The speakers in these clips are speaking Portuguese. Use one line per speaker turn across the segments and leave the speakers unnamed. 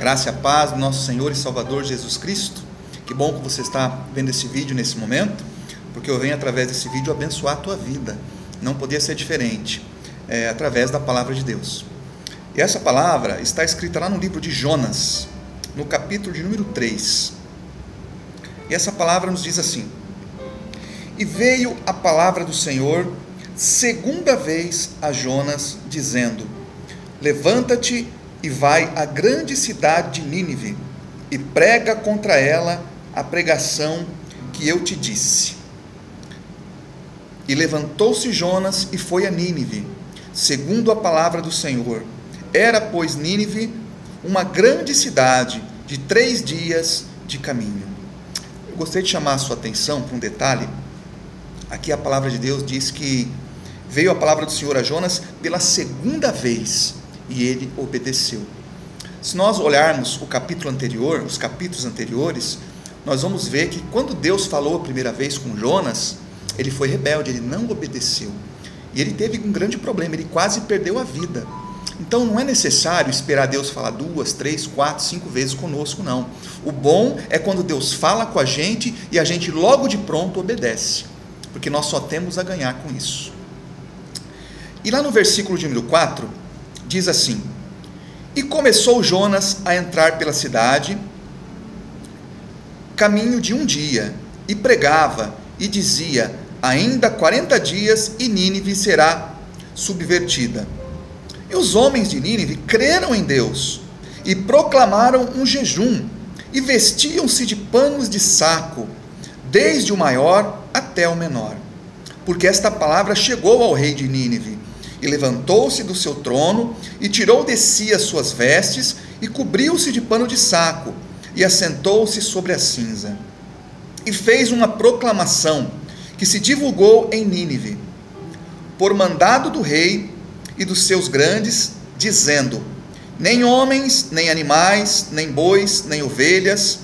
Graça e a paz do nosso Senhor e Salvador Jesus Cristo. Que bom que você está vendo esse vídeo nesse momento, porque eu venho através desse vídeo abençoar a tua vida. Não podia ser diferente, através da palavra de Deus. E essa palavra está escrita lá no livro de Jonas, no capítulo de número 3. E essa palavra nos diz assim: E veio a palavra do Senhor segunda vez a Jonas, dizendo: Levanta-te e vai à grande cidade de Nínive, e prega contra ela a pregação que eu te disse. E levantou-se Jonas e foi a Nínive, segundo a palavra do Senhor. Era, pois, Nínive uma grande cidade de 3 dias de caminho. Eu gostaria de chamar a sua atenção para um detalhe. Aqui a palavra de Deus diz que veio a palavra do Senhor a Jonas pela segunda vez, e ele obedeceu. Se nós olharmos o capítulo anterior, os capítulos anteriores, nós vamos ver que quando Deus falou a primeira vez com Jonas, ele foi rebelde, ele não obedeceu. E ele teve um grande problema, ele quase perdeu a vida. Então não é necessário esperar Deus falar 2, 3, 4, 5 vezes conosco, não. O bom é quando Deus fala com a gente e a gente logo de pronto obedece, porque nós só temos a ganhar com isso. E lá no versículo de número 4, diz assim: E começou Jonas a entrar pela cidade, caminho de 1 dia, e pregava, e dizia: Ainda 40 dias e Nínive será subvertida. E os homens de Nínive creram em Deus, e proclamaram um jejum, e vestiam-se de panos de saco, desde o maior até o menor. Porque esta palavra chegou ao rei de Nínive, e levantou-se do seu trono, e tirou de si as suas vestes, e cobriu-se de pano de saco, e assentou-se sobre a cinza. E fez uma proclamação, que se divulgou em Nínive, por mandado do rei e dos seus grandes, dizendo: Nem homens, nem animais, nem bois, nem ovelhas,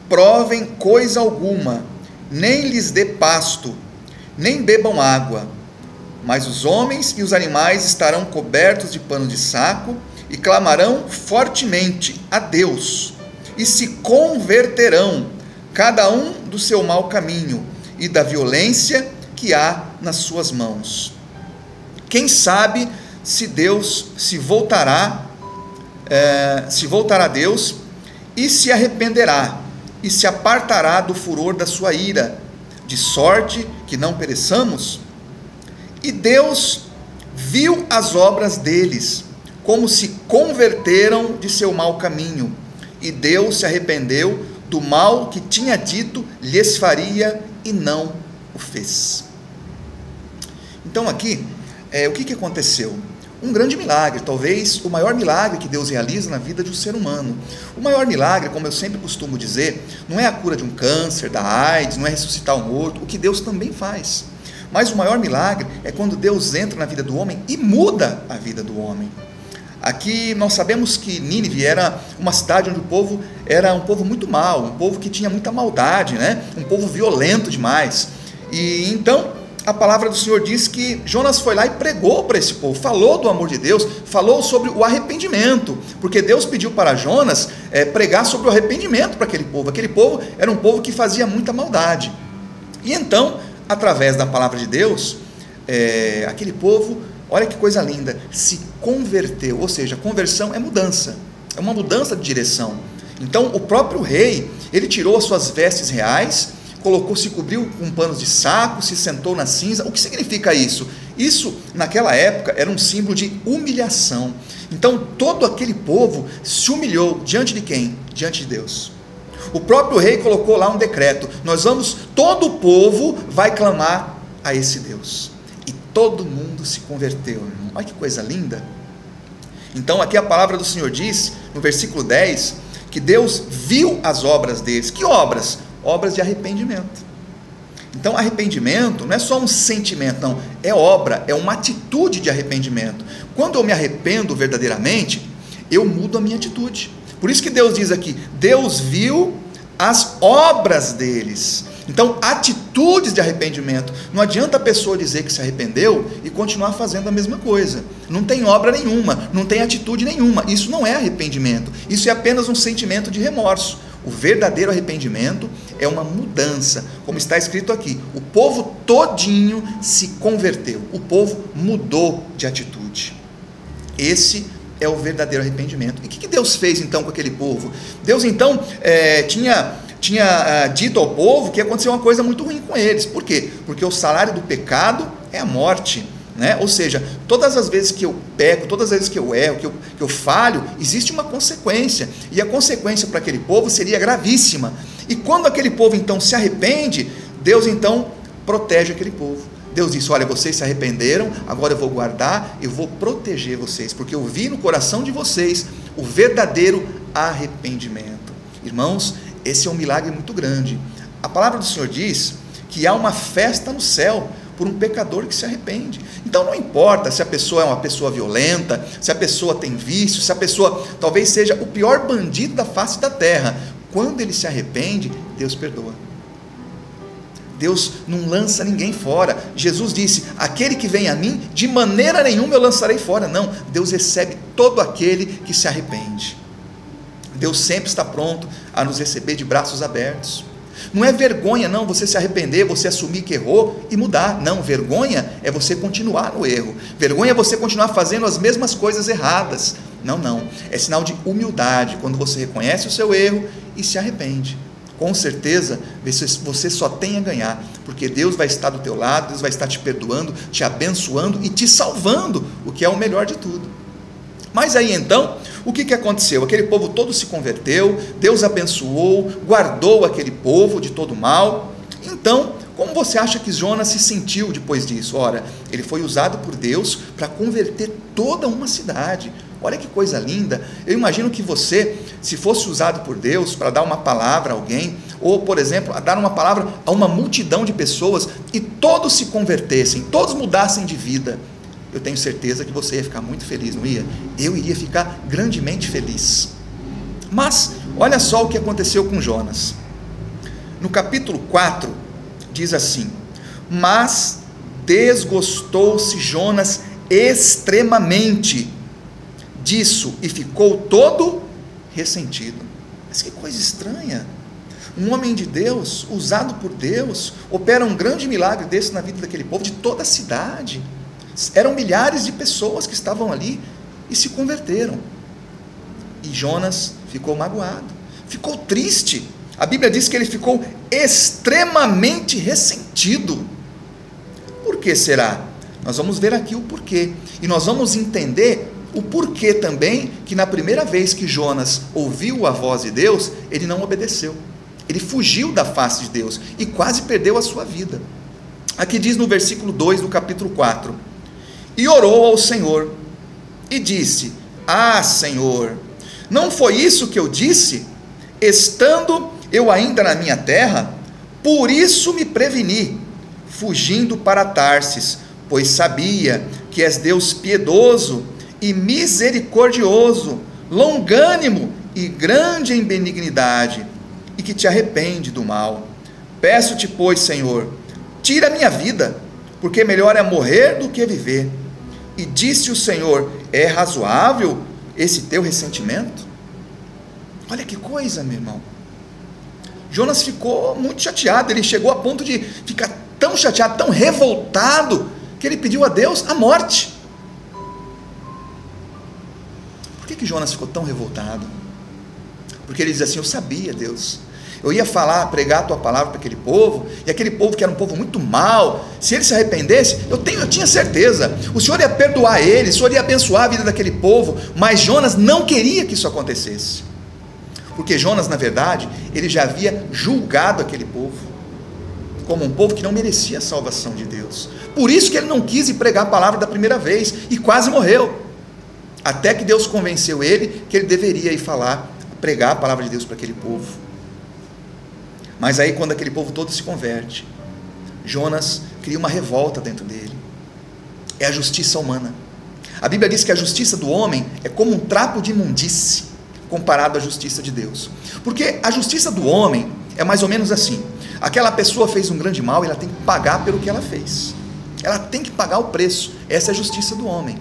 provem coisa alguma, nem lhes dê pasto, nem bebam água. Mas os homens e os animais estarão cobertos de pano de saco, e clamarão fortemente a Deus, e se converterão, cada um do seu mau caminho, e da violência que há nas suas mãos. Quem sabe se Deus se voltará a Deus, e se arrependerá, e se apartará do furor da sua ira, de sorte que não pereçamos? E Deus viu as obras deles, como se converteram de seu mau caminho, e Deus se arrependeu do mal que tinha dito lhes faria, e não o fez. Então aqui, o que aconteceu? Um grande milagre, talvez o maior milagre que Deus realiza na vida de um ser humano. O maior milagre, como eu sempre costumo dizer, não é a cura de um câncer, da AIDS, não é ressuscitar um morto, o que Deus também faz. Mas o maior milagre é quando Deus entra na vida do homem e muda a vida do homem. Aqui nós sabemos que Nínive era uma cidade onde o povo era um povo muito mau, um povo que tinha muita maldade, né? Um povo violento demais. E então a palavra do Senhor diz que Jonas foi lá e pregou para esse povo, falou do amor de Deus, falou sobre o arrependimento, porque Deus pediu para Jonas pregar sobre o arrependimento para aquele povo. Aquele povo era um povo que fazia muita maldade. E então, através da palavra de Deus, aquele povo, olha que coisa linda, se converteu. Ou seja, conversão é mudança, é uma mudança de direção. Então o próprio rei, ele tirou as suas vestes reais, se cobriu com panos de saco, se sentou na cinza. O que significa isso? Isso naquela época era um símbolo de humilhação. Então todo aquele povo se humilhou diante de quem? Diante de Deus. O próprio rei colocou lá um decreto: todo o povo vai clamar a esse Deus. E todo mundo se converteu, irmão. Olha que coisa linda. Então aqui a palavra do Senhor diz, no versículo 10, que Deus viu as obras deles. Que obras? Obras de arrependimento. Então arrependimento não é só um sentimento, não, é obra, é uma atitude de arrependimento. Quando eu me arrependo verdadeiramente, eu mudo a minha atitude. Por isso que Deus diz aqui: Deus viu as obras deles. Então, atitudes de arrependimento. Não adianta a pessoa dizer que se arrependeu e continuar fazendo a mesma coisa. Não tem obra nenhuma, não tem atitude nenhuma. Isso não é arrependimento. Isso é apenas um sentimento de remorso. O verdadeiro arrependimento é uma mudança, como está escrito aqui. O povo todinho se converteu. O povo mudou de atitude. Esse é o verdadeiro arrependimento. E o que Deus fez então com aquele povo? Deus então tinha dito ao povo que ia acontecer uma coisa muito ruim com eles. Por quê? Porque o salário do pecado é a morte, né? Ou seja, todas as vezes que eu peco, todas as vezes que eu erro, que eu falho, existe uma consequência, e a consequência para aquele povo seria gravíssima. E quando aquele povo então se arrepende, Deus então protege aquele povo. Deus disse: olha, vocês se arrependeram, agora eu vou guardar, eu vou proteger vocês, porque eu vi no coração de vocês o verdadeiro arrependimento. Irmãos, esse é um milagre muito grande. A palavra do Senhor diz que há uma festa no céu por um pecador que se arrepende. Então não importa se a pessoa é uma pessoa violenta, se a pessoa tem vício, se a pessoa talvez seja o pior bandido da face da terra, quando ele se arrepende, Deus perdoa. Deus não lança ninguém fora. Jesus disse: aquele que vem a mim, de maneira nenhuma eu lançarei fora. Não, Deus recebe todo aquele que se arrepende. Deus sempre está pronto a nos receber de braços abertos. Não é vergonha não você se arrepender, você assumir que errou e mudar. Não, vergonha é você continuar no erro. Vergonha é você continuar fazendo as mesmas coisas erradas. Não, é sinal de humildade, quando você reconhece o seu erro e se arrepende. Com certeza, você só tem a ganhar, porque Deus vai estar do teu lado, Deus vai estar te perdoando, te abençoando e te salvando, o que é o melhor de tudo. Mas aí então, o que aconteceu? Aquele povo todo se converteu, Deus abençoou, guardou aquele povo de todo mal. Então, como você acha que Jonas se sentiu depois disso? Ora, ele foi usado por Deus para converter toda uma cidade. Olha que coisa linda. Eu imagino que você, se fosse usado por Deus para dar uma palavra a alguém, ou por exemplo, a dar uma palavra a uma multidão de pessoas, e todos se convertessem, todos mudassem de vida, eu tenho certeza que você ia ficar muito feliz, não ia? Eu iria ficar grandemente feliz. Mas, olha só o que aconteceu com Jonas. No capítulo 4, diz assim: mas desgostou-se Jonas extremamente disso e ficou todo ressentido. Mas que coisa estranha. Um homem de Deus, usado por Deus, opera um grande milagre desse na vida daquele povo, de toda a cidade. Eram milhares de pessoas que estavam ali e se converteram. E Jonas ficou magoado, ficou triste. A Bíblia diz que ele ficou extremamente ressentido. Por que será? Nós vamos ver aqui o porquê. E nós vamos entender o porquê também que na primeira vez que Jonas ouviu a voz de Deus, ele não obedeceu. Ele fugiu da face de Deus e quase perdeu a sua vida. Aqui diz no versículo 2 do capítulo 4: e orou ao Senhor e disse: ah, Senhor, não foi isso que eu disse, estando eu ainda na minha terra? Por isso me preveni, fugindo para Tarsis, pois sabia que és Deus piedoso e misericordioso, longânimo e grande em benignidade, e que te arrepende do mal. Peço-te, pois, Senhor, tira a minha vida, porque melhor é morrer do que viver. E disse o Senhor: é razoável esse teu ressentimento? Olha que coisa, meu irmão. Jonas ficou muito chateado, ele chegou a ponto de ficar tão chateado, tão revoltado, que ele pediu a Deus a morte. Por que Jonas ficou tão revoltado? Porque ele diz assim: eu sabia, Deus, eu ia falar, pregar a tua palavra para aquele povo, e aquele povo que era um povo muito mau, se ele se arrependesse, eu tinha certeza, o Senhor ia perdoar ele, o Senhor ia abençoar a vida daquele povo. Mas Jonas não queria que isso acontecesse, porque Jonas, na verdade, ele já havia julgado aquele povo como um povo que não merecia a salvação de Deus. Por isso que ele não quis ir pregar a palavra da primeira vez, e quase morreu, até que Deus convenceu ele que ele deveria ir falar, pregar a palavra de Deus para aquele povo. Mas aí, quando aquele povo todo se converte, Jonas cria uma revolta dentro dele. É a justiça humana. A Bíblia diz que a justiça do homem é como um trapo de imundície comparado à justiça de Deus. Porque a justiça do homem é mais ou menos assim: Aquela pessoa fez um grande mal e ela tem que pagar pelo que ela fez. Ela tem que pagar o preço. Essa é a justiça do homem.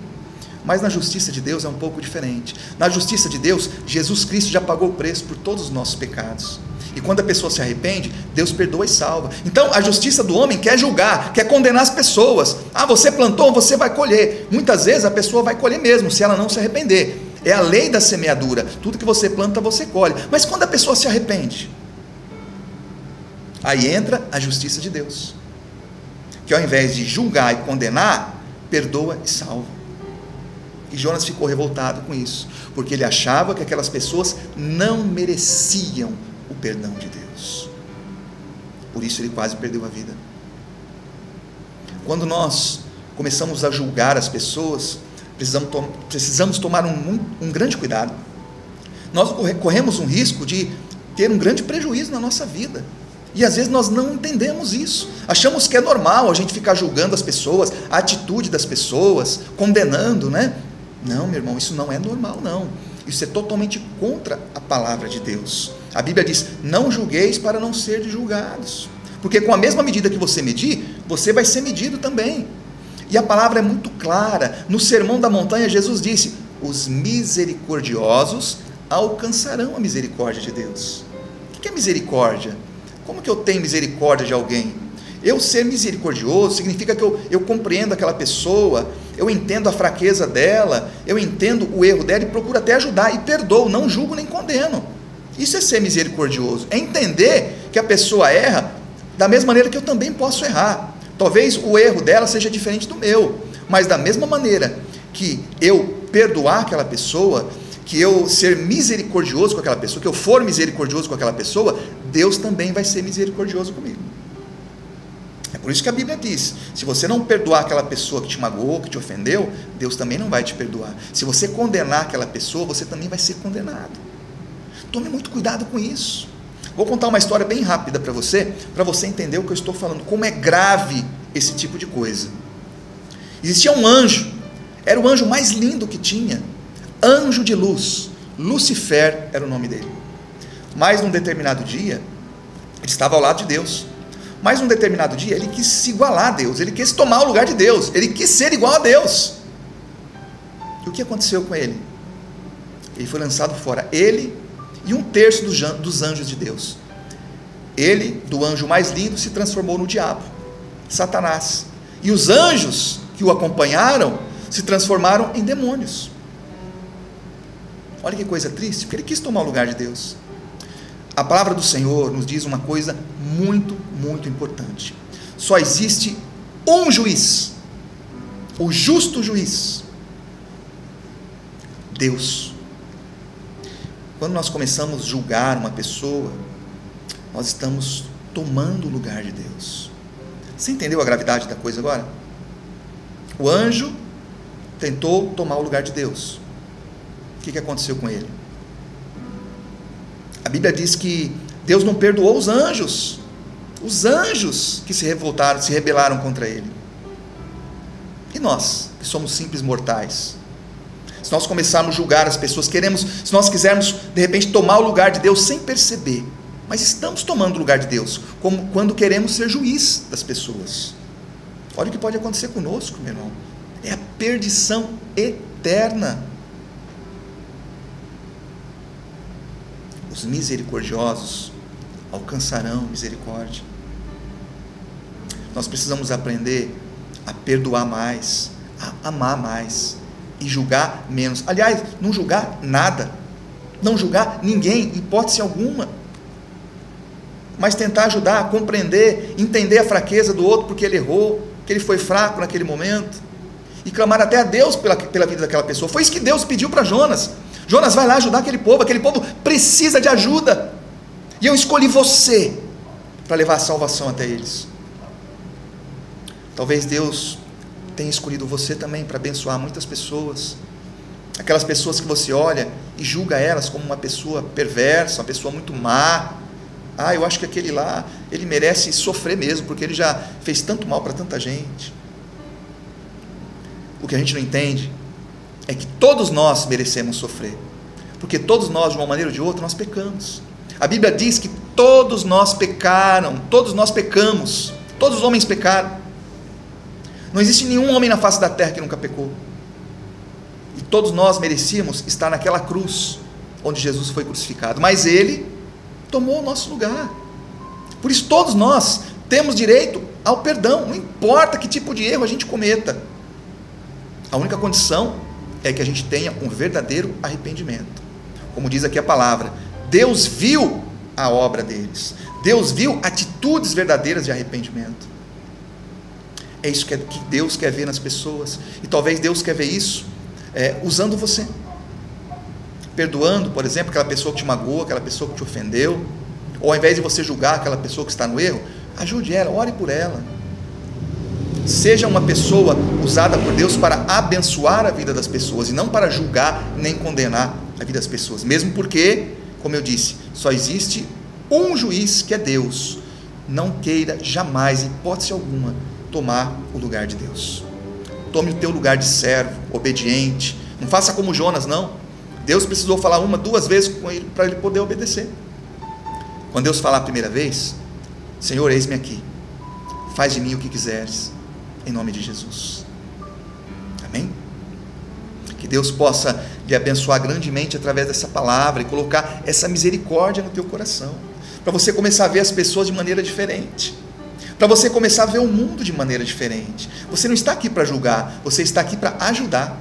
Mas na justiça de Deus é um pouco diferente. Na justiça de Deus, Jesus Cristo já pagou o preço por todos os nossos pecados. E quando a pessoa se arrepende, Deus perdoa e salva. Então a justiça do homem quer julgar, quer condenar as pessoas. Ah, você plantou, você vai colher. Muitas vezes a pessoa vai colher mesmo, se ela não se arrepender. É a lei da semeadura. Tudo que você planta, você colhe. Mas quando a pessoa se arrepende, aí entra a justiça de Deus, que ao invés de julgar e condenar, perdoa e salva. E Jonas ficou revoltado com isso, porque ele achava que aquelas pessoas não mereciam o perdão de Deus. Por isso ele quase perdeu a vida. Quando nós começamos a julgar as pessoas, precisamos tomar um grande cuidado. Nós corremos um risco de ter um grande prejuízo na nossa vida. E às vezes nós não entendemos isso. Achamos que é normal a gente ficar julgando as pessoas, a atitude das pessoas, condenando, né? Não, meu irmão, isso não é normal, não. Isso é totalmente contra a palavra de Deus. A Bíblia diz: não julgueis para não serdes julgados. Porque com a mesma medida que você medir, você vai ser medido também. E a palavra é muito clara. No Sermão da Montanha, Jesus disse: os misericordiosos alcançarão a misericórdia de Deus. O que é misericórdia? Como que eu tenho misericórdia de alguém? Eu ser misericordioso significa que eu compreendo aquela pessoa, eu entendo a fraqueza dela, eu entendo o erro dela e procuro até ajudar, e perdoo, não julgo nem condeno. Isso é ser misericordioso, é entender que a pessoa erra da mesma maneira que eu também posso errar. Talvez o erro dela seja diferente do meu, mas da mesma maneira que eu perdoar aquela pessoa, que eu ser misericordioso com aquela pessoa, que eu for misericordioso com aquela pessoa, Deus também vai ser misericordioso comigo. É por isso que a Bíblia diz: se você não perdoar aquela pessoa que te magoou, que te ofendeu, Deus também não vai te perdoar. Se você condenar aquela pessoa, você também vai ser condenado. Tome muito cuidado com isso. Vou contar uma história bem rápida para você entender o que eu estou falando, como é grave esse tipo de coisa. Existia um anjo, era o anjo mais lindo que tinha, anjo de luz, Lucifer era o nome dele. Mas num determinado dia, ele estava ao lado de Deus. Mas num determinado dia, ele quis se igualar a Deus, ele quis tomar o lugar de Deus, ele quis ser igual a Deus. E o que aconteceu com ele? Ele foi lançado fora, ele e 1/3 dos anjos de Deus. Ele, do anjo mais lindo, se transformou no diabo, Satanás. E os anjos que o acompanharam se transformaram em demônios. Olha que coisa triste, porque ele quis tomar o lugar de Deus. A palavra do Senhor nos diz uma coisa muito, muito importante. Só existe um juiz, o justo juiz, Deus. Quando nós começamos a julgar uma pessoa, nós estamos tomando o lugar de Deus. Você entendeu a gravidade da coisa agora? O anjo tentou tomar o lugar de Deus. O que aconteceu com ele? A Bíblia diz que Deus não perdoou os anjos que se revoltaram, se rebelaram contra ele. E nós, que somos simples mortais, se nós começarmos a julgar as pessoas, se nós quisermos de repente tomar o lugar de Deus sem perceber, mas estamos tomando o lugar de Deus, como quando queremos ser juiz das pessoas. Olha o que pode acontecer conosco, meu irmão, é a perdição eterna. Os misericordiosos alcançarão misericórdia. Nós precisamos aprender a perdoar mais, a amar mais e julgar menos. Aliás, não julgar nada, não julgar ninguém, em hipótese alguma, mas tentar ajudar a compreender, entender a fraqueza do outro porque ele errou, que ele foi fraco naquele momento, e clamar até a Deus pela vida daquela pessoa. Foi isso que Deus pediu para Jonas. Jonas, vai lá ajudar aquele povo precisa de ajuda, e eu escolhi você para levar a salvação até eles. Talvez Deus tenha escolhido você também para abençoar muitas pessoas, aquelas pessoas que você olha e julga elas como uma pessoa perversa, uma pessoa muito má. Eu acho que aquele lá, ele merece sofrer mesmo, porque ele já fez tanto mal para tanta gente. O que a gente não entende é que todos nós merecemos sofrer, porque todos nós, de uma maneira ou de outra, nós pecamos. A Bíblia diz que todos nós pecaram, todos nós pecamos, todos os homens pecaram. Não existe nenhum homem na face da terra que nunca pecou. E todos nós merecíamos estar naquela cruz onde Jesus foi crucificado, mas Ele tomou o nosso lugar. Por isso todos nós temos direito ao perdão, não importa que tipo de erro a gente cometa. A única condição é que a gente tenha um verdadeiro arrependimento. Como diz aqui a palavra, Deus viu a obra deles, Deus viu atitudes verdadeiras de arrependimento. É isso que Deus quer ver nas pessoas, e talvez Deus quer ver isso usando você, perdoando, por exemplo, aquela pessoa que te magoou, aquela pessoa que te ofendeu, ou ao invés de você julgar aquela pessoa que está no erro, ajude ela, ore por ela. Seja uma pessoa usada por Deus para abençoar a vida das pessoas, e não para julgar nem condenar a vida das pessoas, mesmo porque, como eu disse, só existe um juiz, que é Deus. Não queira jamais, em hipótese alguma, tomar o lugar de Deus. Tome o teu lugar de servo, obediente. Não faça como Jonas, não. Deus precisou falar uma, duas vezes com ele para ele poder obedecer. Quando Deus falar a primeira vez, Senhor, eis-me aqui, faz de mim o que quiseres, em nome de Jesus. Amém? Que Deus possa lhe abençoar grandemente através dessa palavra e colocar essa misericórdia no teu coração, para você começar a ver as pessoas de maneira diferente, para você começar a ver o mundo de maneira diferente. Você não está aqui para julgar, você está aqui para ajudar,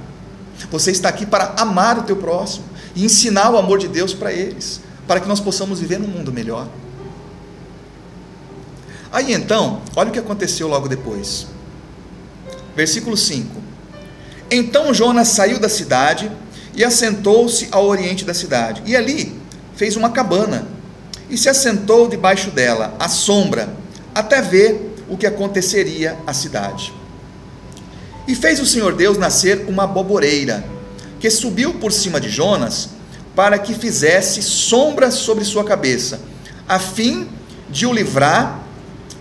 você está aqui para amar o teu próximo e ensinar o amor de Deus para eles, para que nós possamos viver num mundo melhor. Aí então, olha o que aconteceu logo depois, versículo 5: então Jonas saiu da cidade e assentou-se ao oriente da cidade, e ali fez uma cabana, e se assentou debaixo dela, à sombra, até ver o que aconteceria à cidade. E fez o Senhor Deus nascer uma aboboreira, que subiu por cima de Jonas, para que fizesse sombra sobre sua cabeça, a fim de o livrar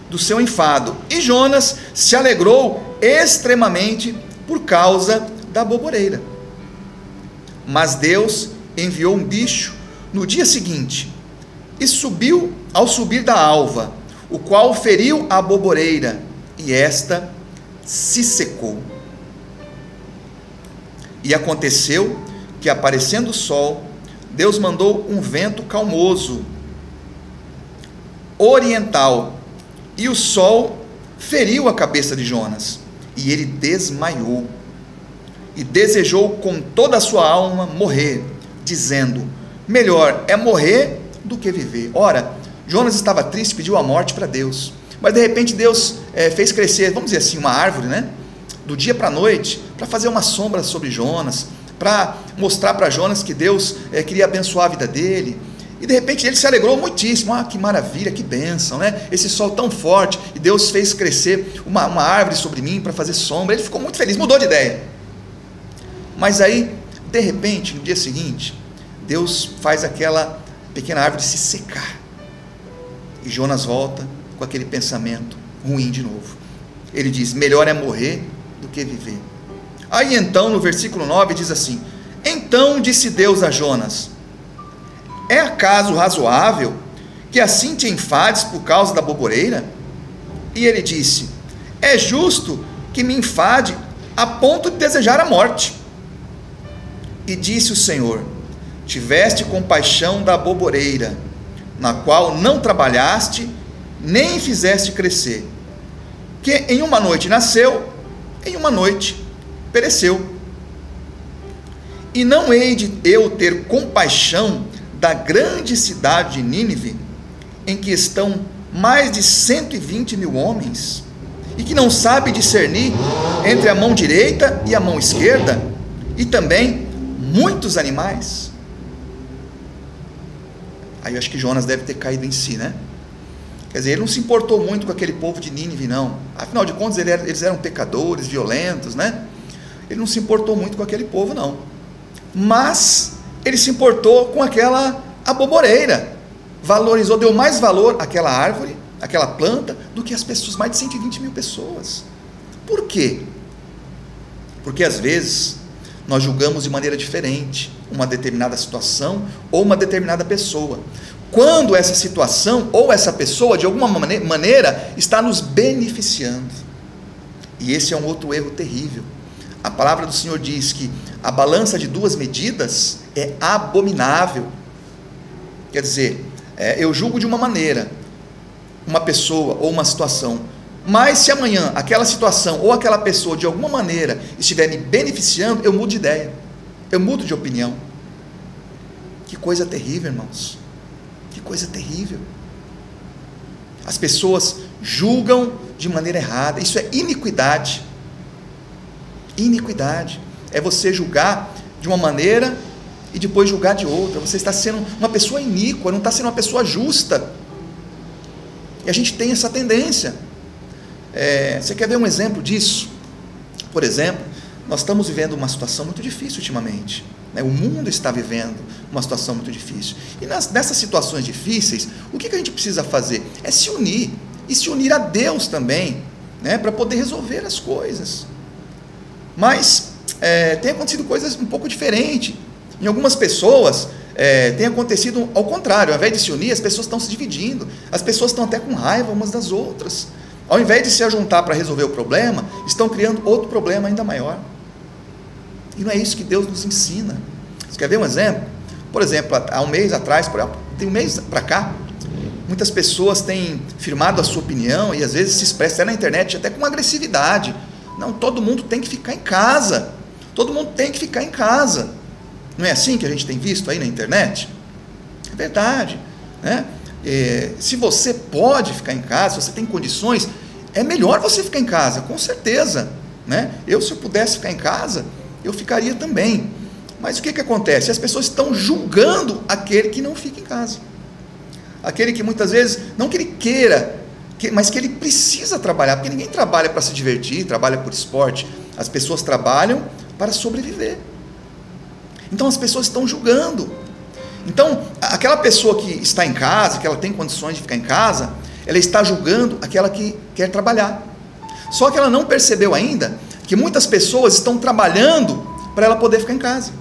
do seu enfado. E Jonas se alegrou extremamente por causa da aboboreira. Mas Deus enviou um bicho no dia seguinte, e subiu ao subir da alva, o qual feriu a aboboreira, e esta se secou. E aconteceu que, aparecendo o sol, Deus mandou um vento calmoso, oriental, e o sol feriu a cabeça de Jonas, e ele desmaiou, e desejou com toda a sua alma morrer, dizendo: melhor é morrer do que viver. Ora, Jonas estava triste, pediu a morte para Deus, mas de repente Deus fez crescer, vamos dizer assim, uma árvore, né? Do dia para a noite, para fazer uma sombra sobre Jonas, para mostrar para Jonas que Deus queria abençoar a vida dele. E de repente ele se alegrou muitíssimo. Ah, que maravilha, que bênção, né? Esse sol tão forte, e Deus fez crescer uma árvore sobre mim para fazer sombra. Ele ficou muito feliz, mudou de ideia. Mas aí, de repente, no dia seguinte, Deus faz aquela pequena árvore se secar, e Jonas volta com aquele pensamento ruim de novo. Ele diz: melhor é morrer do que viver. Aí então, no versículo 9 diz assim: então disse Deus a Jonas: é acaso razoável que assim te enfades por causa da aboboreira? E ele disse: é justo que me enfade a ponto de desejar a morte. E disse o Senhor: tiveste compaixão da aboboreira, na qual não trabalhaste, nem fizeste crescer, que em uma noite nasceu, em uma noite pereceu. E não hei de eu ter compaixão da grande cidade de Nínive, em que estão mais de 120.000 homens, e que não sabe discernir entre a mão direita e a mão esquerda, e também muitos animais? Aí eu acho que Jonas deve ter caído em si, né? Quer dizer, ele não se importou muito com aquele povo de Nínive, não. Afinal de contas, eles eram pecadores, violentos, né? Ele não se importou muito com aquele povo, não. Mas ele se importou com aquela aboboreira. Valorizou, deu mais valor àquela árvore, àquela planta, do que as pessoas, mais de 120.000 pessoas. Por quê? Porque às vezes nós julgamos de maneira diferente uma determinada situação ou uma determinada pessoa. quando essa situação ou essa pessoa de alguma maneira está nos beneficiando. E esse é um outro erro terrível. A palavra do Senhor diz que a balança de 2 medidas é abominável. Quer dizer, eu julgo de uma maneira uma pessoa ou uma situação, mas se amanhã aquela situação ou aquela pessoa de alguma maneira estiver me beneficiando, eu mudo de ideia, eu mudo de opinião. Que coisa terrível, irmãos, que coisa terrível. As pessoas julgam de maneira errada, isso é iniquidade. Iniquidade é você julgar de uma maneira e depois julgar de outra. Você está sendo uma pessoa iníqua, não está sendo uma pessoa justa. E a gente tem essa tendência. Você quer ver um exemplo disso? Por exemplo, nós estamos vivendo uma situação muito difícil ultimamente, né? O mundo está vivendo uma situação muito difícil. E nessas situações difíceis, o que a gente precisa fazer? É se unir, e se unir a Deus também, né? Para poder resolver as coisas. Mas tem acontecido coisas um pouco diferentes. Em algumas pessoas tem acontecido ao contrário. Ao invés de se unir, as pessoas estão se dividindo, as pessoas estão até com raiva umas das outras. Ao invés de se ajuntar para resolver o problema, estão criando outro problema ainda maior. E não é isso que Deus nos ensina. Você quer ver um exemplo? Por exemplo, há um mês atrás, tem um mês para cá, muitas pessoas têm firmado a sua opinião e às vezes se expressa até na internet, até com agressividade. Não, todo mundo tem que ficar em casa. Todo mundo tem que ficar em casa. Não é assim que a gente tem visto aí na internet? É verdade, né? Se você pode ficar em casa, se você tem condições, é melhor você ficar em casa, com certeza, né? Se eu pudesse ficar em casa, eu ficaria também. Mas o que acontece? As pessoas estão julgando aquele que não fica em casa. Aquele que muitas vezes, não que ele queira, mas que ele precisa trabalhar, porque ninguém trabalha para se divertir, trabalha por esporte. As pessoas trabalham para sobreviver. Então as pessoas estão julgando. Então, aquela pessoa que está em casa, que ela tem condições de ficar em casa, ela está julgando aquela que quer trabalhar. Só que ela não percebeu ainda que muitas pessoas estão trabalhando para ela poder ficar em casa.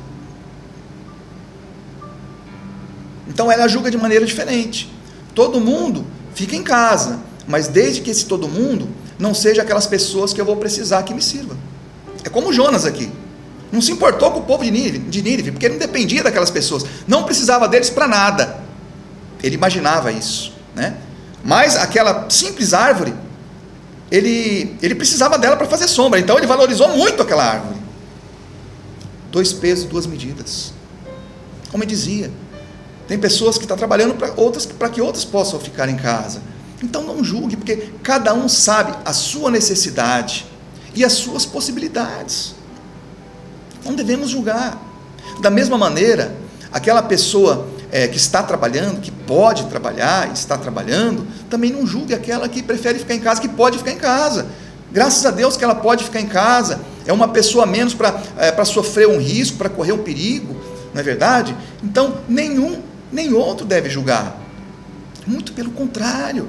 Então ela julga de maneira diferente. Todo mundo fica em casa, mas desde que esse todo mundo não seja aquelas pessoas que eu vou precisar que me sirvam. É como Jonas aqui. Não se importou com o povo de Nínive, porque ele não dependia daquelas pessoas, não precisava deles para nada. Ele imaginava isso, né? Mas aquela simples árvore, ele precisava dela para fazer sombra, então ele valorizou muito aquela árvore. 2 pesos, 2 medidas. Como eu dizia, tem pessoas que estão trabalhando para que outras possam ficar em casa. Então não julgue, porque cada um sabe a sua necessidade e as suas possibilidades. Não devemos julgar. Da mesma maneira, aquela pessoa que está trabalhando, que pode trabalhar, está trabalhando, também não julgue aquela que prefere ficar em casa, que pode ficar em casa. Graças a Deus que ela pode ficar em casa, é uma pessoa a menos para sofrer um risco, para correr um perigo, não é verdade? Então, nem outro deve julgar. Muito pelo contrário.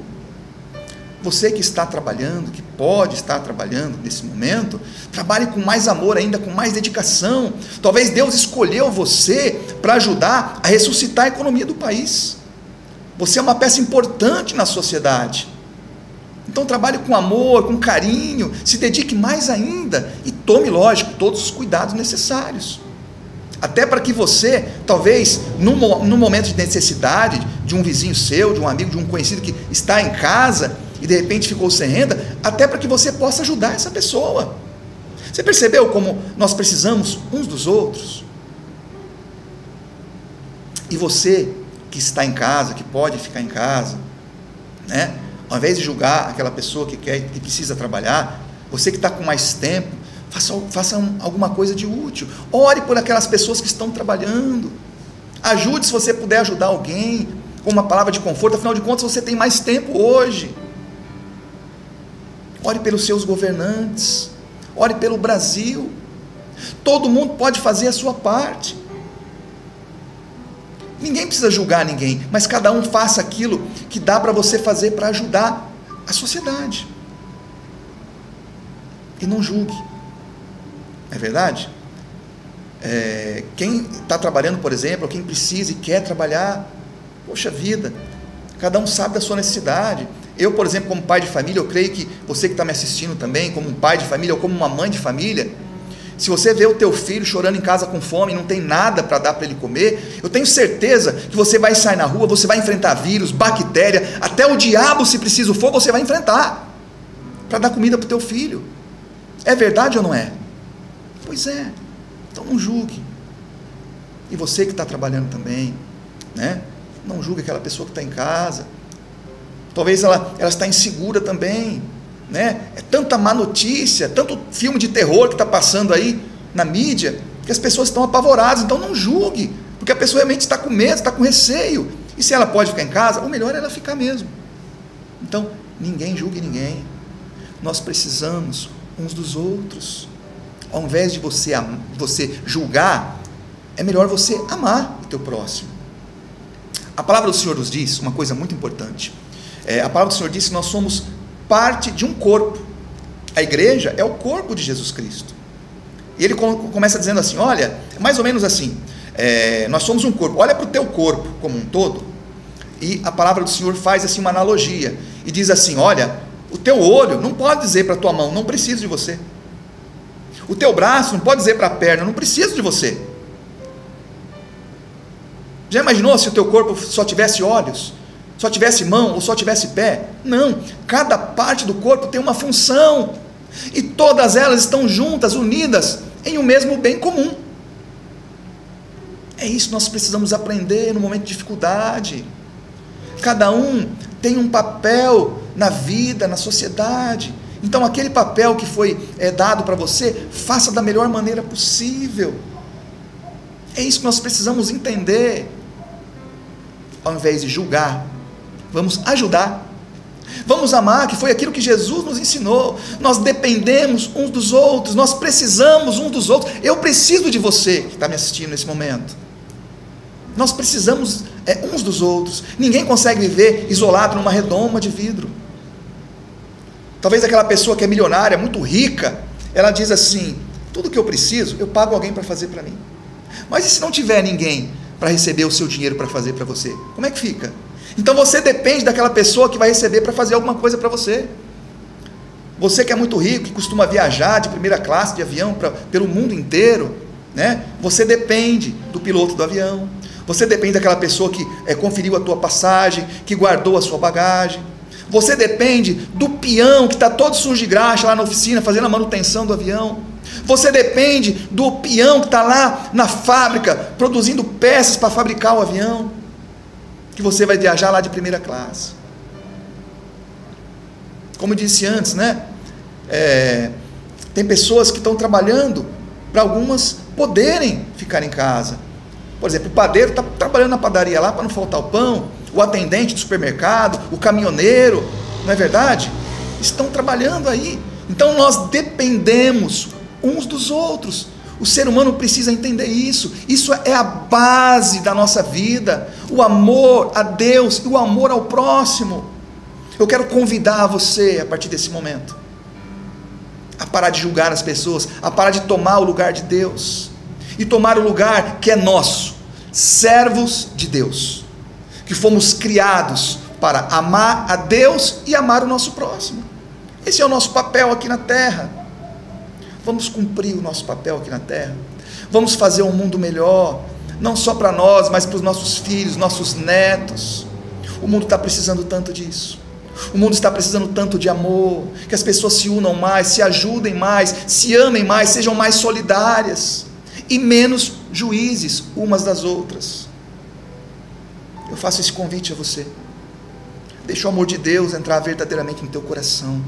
Você que está trabalhando, que pode estar trabalhando nesse momento, trabalhe com mais amor ainda, com mais dedicação. Talvez Deus escolheu você para ajudar a ressuscitar a economia do país. Você é uma peça importante na sociedade. Então trabalhe com amor, com carinho, se dedique mais ainda e tome, lógico, todos os cuidados necessários. Até para que você, talvez, num momento de necessidade, de um vizinho seu, de um amigo, de um conhecido que está em casa e de repente ficou sem renda, até para que você possa ajudar essa pessoa. Você percebeu como nós precisamos uns dos outros? E você que está em casa, que pode ficar em casa, né? Ao invés de julgar aquela pessoa que precisa trabalhar, você que está com mais tempo, faça alguma coisa de útil. Ore por aquelas pessoas que estão trabalhando. Ajude se você puder ajudar alguém, com uma palavra de conforto. Afinal de contas, você tem mais tempo hoje. Ore pelos seus governantes. Ore pelo Brasil. Todo mundo pode fazer a sua parte. Ninguém precisa julgar ninguém, mas cada um faça aquilo que dá para você fazer para ajudar a sociedade. E não julgue. É verdade? Quem está trabalhando, por exemplo, ou quem precisa e quer trabalhar, Poxa vida, cada um sabe da sua necessidade. Eu, por exemplo, como pai de família, eu creio que você que está me assistindo também, como um pai de família ou como uma mãe de família, se você vê o teu filho chorando em casa com fome e não tem nada para dar para ele comer, eu tenho certeza que você vai sair na rua, você vai enfrentar vírus, bactéria, até o diabo, se preciso for, você vai enfrentar para dar comida para o teu filho. É verdade ou não é? Pois é. Então não julgue. E você que está trabalhando também, né? Não julgue aquela pessoa que está em casa. Talvez ela está insegura também, né? É tanta má notícia, tanto filme de terror que está passando aí na mídia, que as pessoas estão apavoradas. Então não julgue, porque a pessoa realmente está com medo, está com receio. E se ela pode ficar em casa, o melhor é ela ficar mesmo. Então ninguém julgue ninguém. Nós precisamos uns dos outros. Ao invés de você julgar, é melhor você amar o teu próximo. A palavra do Senhor nos diz uma coisa muito importante. A palavra do Senhor diz que nós somos parte de um corpo. A igreja é o corpo de Jesus Cristo. E ele começa dizendo assim, olha, mais ou menos assim, nós somos um corpo, olha para o teu corpo como um todo, e a palavra do Senhor faz assim uma analogia, e diz assim, olha, o teu olho não pode dizer para a tua mão, não preciso de você. O teu braço não pode dizer para a perna, não preciso de você. Já imaginou se o teu corpo só tivesse olhos, só tivesse mão ou só tivesse pé? Não, cada parte do corpo tem uma função, e todas elas estão juntas, unidas em um mesmo bem comum. É isso que nós precisamos aprender no momento de dificuldade. Cada um tem um papel na vida, na sociedade. Então aquele papel que foi dado para você, faça da melhor maneira possível. É isso que nós precisamos entender. Ao invés de julgar, vamos ajudar, vamos amar, que foi aquilo que Jesus nos ensinou. Nós dependemos uns dos outros, nós precisamos uns dos outros. Eu preciso de você que está me assistindo nesse momento. Nós precisamos uns dos outros. Ninguém consegue viver isolado numa redoma de vidro. Talvez aquela pessoa que é milionária, muito rica, ela diz assim, tudo que eu preciso, eu pago alguém para fazer para mim. Mas e se não tiver ninguém para receber o seu dinheiro para fazer para você? Como é que fica? Então você depende daquela pessoa que vai receber para fazer alguma coisa para você. Você que é muito rico, que costuma viajar de primeira classe de avião pelo mundo inteiro, né? Você depende do piloto do avião. Você depende daquela pessoa que conferiu a tua passagem, que guardou a sua bagagem. Você depende do peão que está todo sujo de graxa lá na oficina, fazendo a manutenção do avião. Você depende do peão que está lá na fábrica, produzindo peças para fabricar o avião, que você vai viajar lá de primeira classe. Como eu disse antes, né? Tem pessoas que estão trabalhando para algumas poderem ficar em casa. Por exemplo, o padeiro está trabalhando na padaria lá para não faltar o pão, o atendente do supermercado, o caminhoneiro, não é verdade? Estão trabalhando aí. Então nós dependemos uns dos outros. O ser humano precisa entender isso. Isso é a base da nossa vida. O amor a Deus e o amor ao próximo. Eu quero convidar você, a partir desse momento, a parar de julgar as pessoas, a parar de tomar o lugar de Deus, e tomar o lugar que é nosso, servos de Deus, que fomos criados para amar a Deus e amar o nosso próximo. Esse é o nosso papel aqui na terra. Vamos cumprir o nosso papel aqui na terra. Vamos fazer um mundo melhor, não só para nós, mas para os nossos filhos, nossos netos. O mundo está precisando tanto disso. O mundo está precisando tanto de amor, que as pessoas se unam mais, se ajudem mais, se amem mais, sejam mais solidárias e menos juízes umas das outras. Eu faço esse convite a você. Deixa o amor de Deus entrar verdadeiramente no teu coração.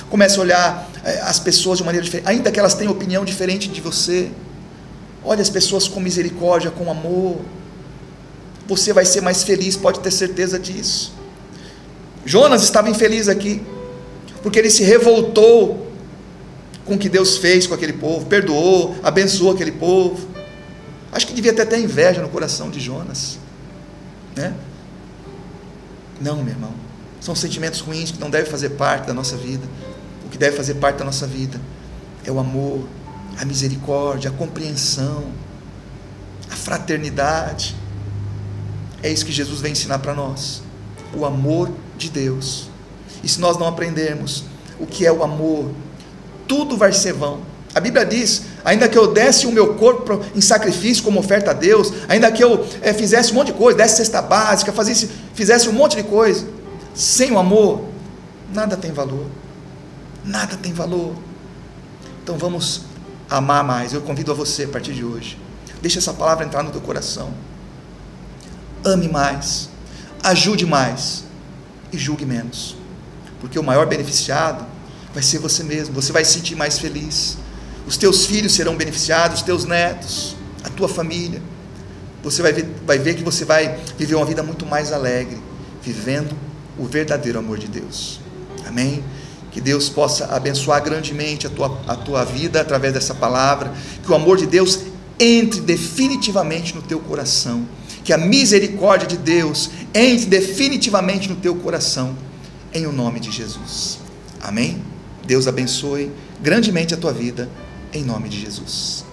Comece a olhar as pessoas de maneira diferente, ainda que elas tenham opinião diferente de você. Olhe as pessoas com misericórdia, com amor. Você vai ser mais feliz, pode ter certeza disso. Jonas estava infeliz aqui, porque ele se revoltou com o que Deus fez com aquele povo, perdoou, abençoou aquele povo. Acho que devia ter até inveja no coração de Jonas, né? Não, meu irmão, são sentimentos ruins que não devem fazer parte da nossa vida. O que deve fazer parte da nossa vida é o amor, a misericórdia, a compreensão, a fraternidade. É isso que Jesus vem ensinar para nós, o amor de Deus. E se nós não aprendermos o que é o amor, tudo vai ser vão. A Bíblia diz, ainda que eu desse o meu corpo em sacrifício como oferta a Deus, ainda que eu fizesse um monte de coisa, desse cesta básica, fizesse um monte de coisa, sem o amor, nada tem valor, nada tem valor. Então vamos amar mais. Eu convido a você a partir de hoje, deixa essa palavra entrar no teu coração, ame mais, ajude mais e julgue menos, porque o maior beneficiado vai ser você mesmo. Você vai se sentir mais feliz, os teus filhos serão beneficiados, os teus netos, a tua família. Você vai ver que você vai viver uma vida muito mais alegre, vivendo o verdadeiro amor de Deus. Amém? Que Deus possa abençoar grandemente a tua vida através dessa palavra, que o amor de Deus entre definitivamente no teu coração, que a misericórdia de Deus entre definitivamente no teu coração, em o nome de Jesus. Amém? Deus abençoe grandemente a tua vida, em nome de Jesus.